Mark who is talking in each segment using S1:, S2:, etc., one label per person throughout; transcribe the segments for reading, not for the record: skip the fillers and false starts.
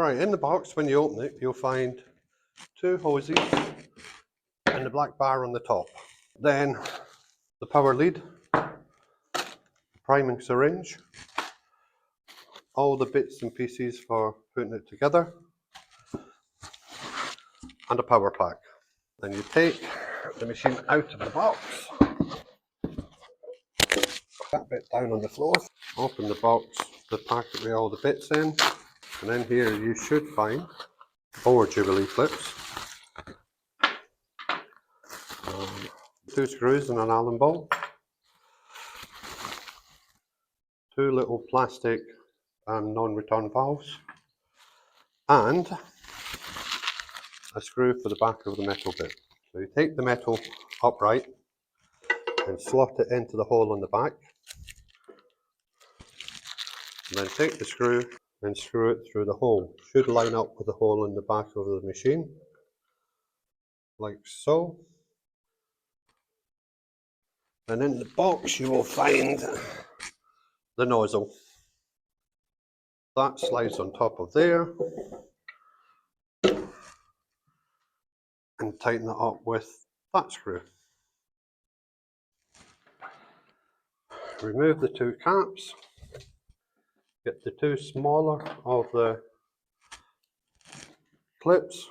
S1: Right, in the box, when you open it, you'll find two hoses and the black bar on the top. Then the power lead, priming syringe, all the bits and pieces for putting it together, and a power pack. Then you take the machine out of the box, that bit down on the floor, open the box, the packet with all the bits in, and in here you should find 4 Jubilee clips, 2 screws and an Allen bolt, 2 little plastic non-return valves, and a screw for the back of the metal bit. So you take the metal upright and slot it into the hole on the back, and then take the screw and screw it through the hole. Should line up with the hole in the back of the machine, like so. And in the box you will find the nozzle. That slides on top of there, and tighten it up with that screw. Remove the 2 caps, get the 2 smaller of the clips,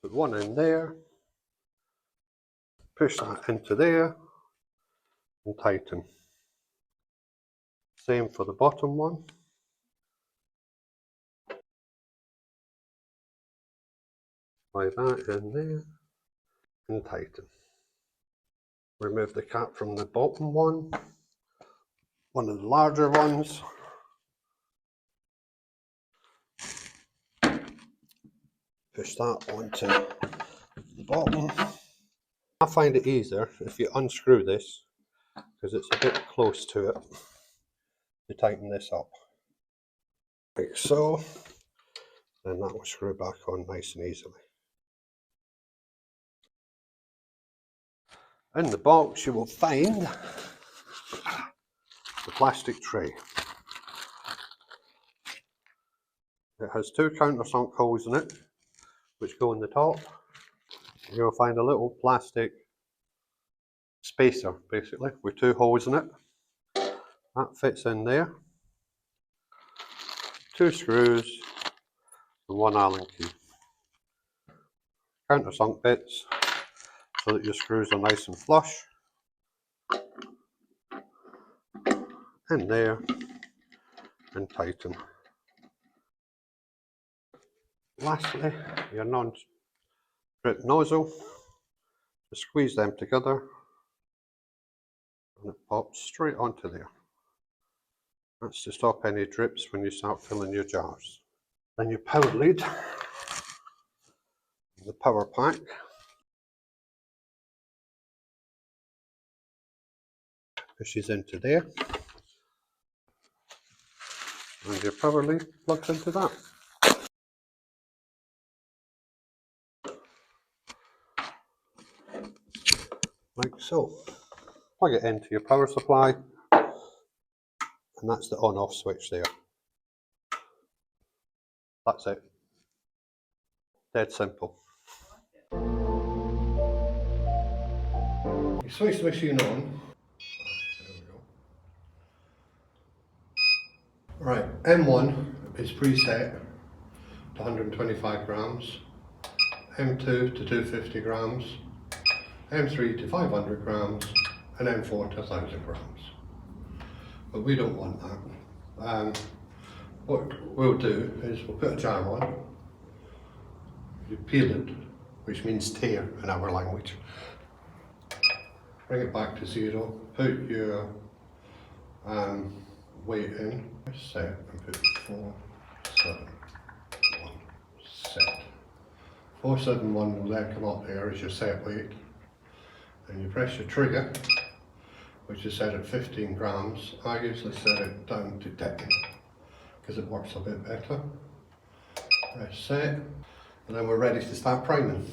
S1: put one in there, push that into there, and tighten. Same for the bottom one. Slide that in there and tighten. Remove the cap from the bottom one of the larger ones. Push that onto the bottom. I find it easier if you unscrew this, because it's a bit close to it, to tighten this up. Like so. Then that will screw back on nice and easily. In the box you will find the plastic tray. It has 2 countersunk holes in it, which go in the top. You'll find a little plastic spacer, basically, with 2 holes in it. That fits in there. 2 screws and 1 Allen key. Countersunk bits, so that your screws are nice and flush. In there, and tighten. Lastly, your non-strip nozzle. Just squeeze them together, and it pops straight onto there. That's to stop any drips when you start filling your jars. Then your power lead, the power pack, pushes into there, and your power lead plugs into that. Like so. Plug it into your power supply, and that's the on-off switch there. That's it. Dead simple. You switch the machine on. There we go. Right, M1 is preset to 125 grams, M2 to 250 grams, M3 to 500 grams, and M4 to 1000 grams. But we don't want that. What we'll do is we'll put a jar on, you peel it, which means tear in our language, bring it back to 0, put your weight in, set, and put 471, set. 471 will then come up there as your set weight, and you press your trigger, which is set at 15 grams. I usually set it down to 10 because it works a bit better. Press set, and then we're ready to start priming.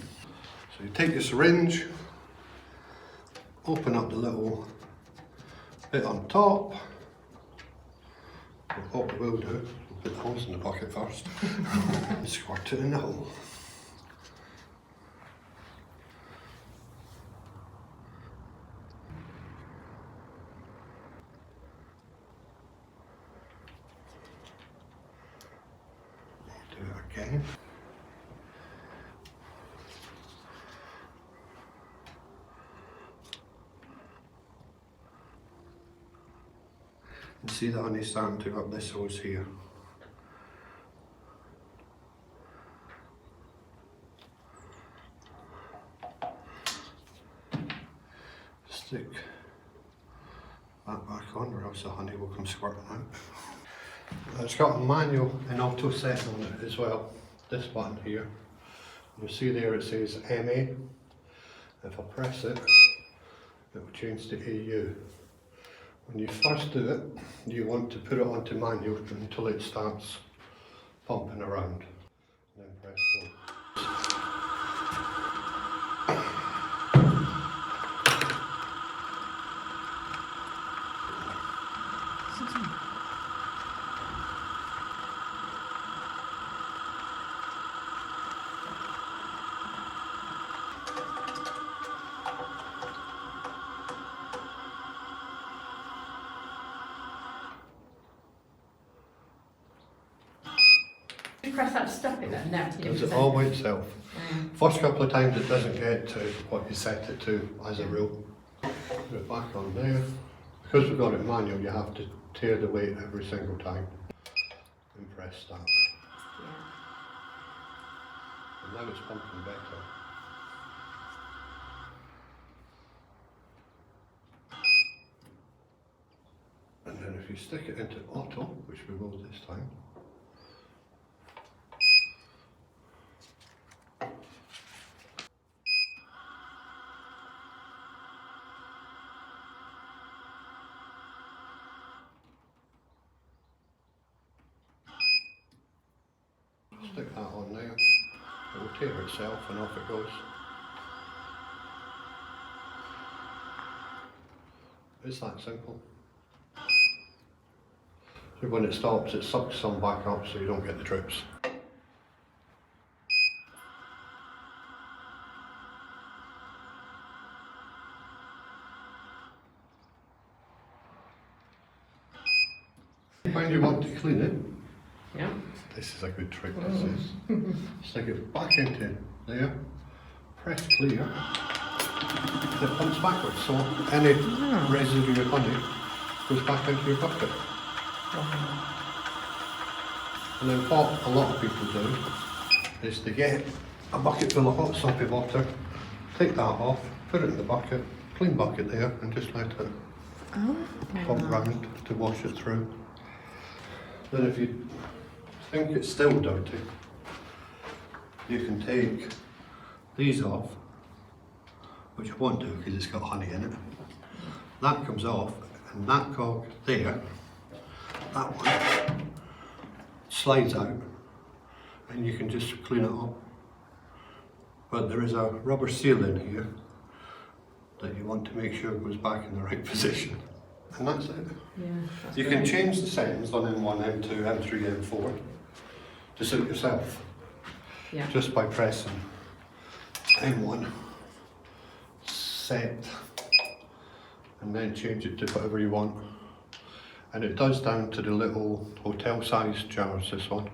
S1: So you take your syringe, open up the little bit on top. What we'll do, we'll Put the holes in the bucket first and squirt it in the hole. Do it again. And see the honey starting to go up this hose here. Stick that back on or else the honey will come squirting out. It's got a manual and auto setting on it as well. This button here. You'll see there it says MA. If I press it, it will change to AU. When you first do it, you want to put it onto manual until it starts pumping around. And then press go.
S2: You press that to stop it then? No.
S1: Does it all by itself? First couple of times it doesn't get to what you set it to as a rule. Put it back on there. Because we've got it manual, you have to tear the weight every single time and press start.
S2: Yeah.
S1: And now it's pumping better. And then if you stick it into auto, which we will this time, stick that on there, it will tear itself and off it goes. It's that simple. So when it stops, it sucks some back up so you don't get the drips. When you want to clean it,
S2: Yeah.
S1: this is a good trick, this is. Stick it back into there, press clear, it pumps backwards, so any residue of honey goes back into your bucket. And then what a lot of people do is to get a bucket full of hot soapy water, take that off, put it in the bucket, clean bucket there, and just let it pump round to wash it through. Then if you think it's still dirty, you can take these off, which won't do because it's got honey in it. That comes off, and that cork there, that one, slides out, and you can just clean it up. But there is a rubber seal in here that you want to make sure goes back in the right position. And that's it.
S2: Yeah, that's
S1: You can change the settings on M1, M2, M3, M4 to suit yourself.
S2: Yeah.
S1: Just by pressing M1, set, and then change it to whatever you want. And it does down to the little hotel size jars, this one.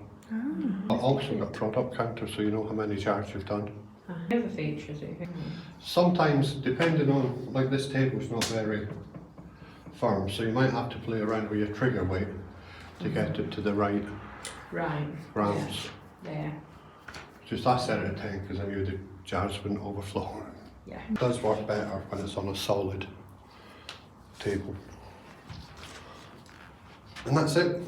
S1: But also got product counter so you know how many jars you've done.
S2: Other features, do you think?
S1: Sometimes, depending on, like this table's not very firm, so you might have to play around with your trigger weight to get it to the right grams.
S2: There.
S1: Just I set it at 10 because I knew the jars wouldn't overflow.
S2: Yeah.
S1: It does work better when it's on a solid table. And that's it.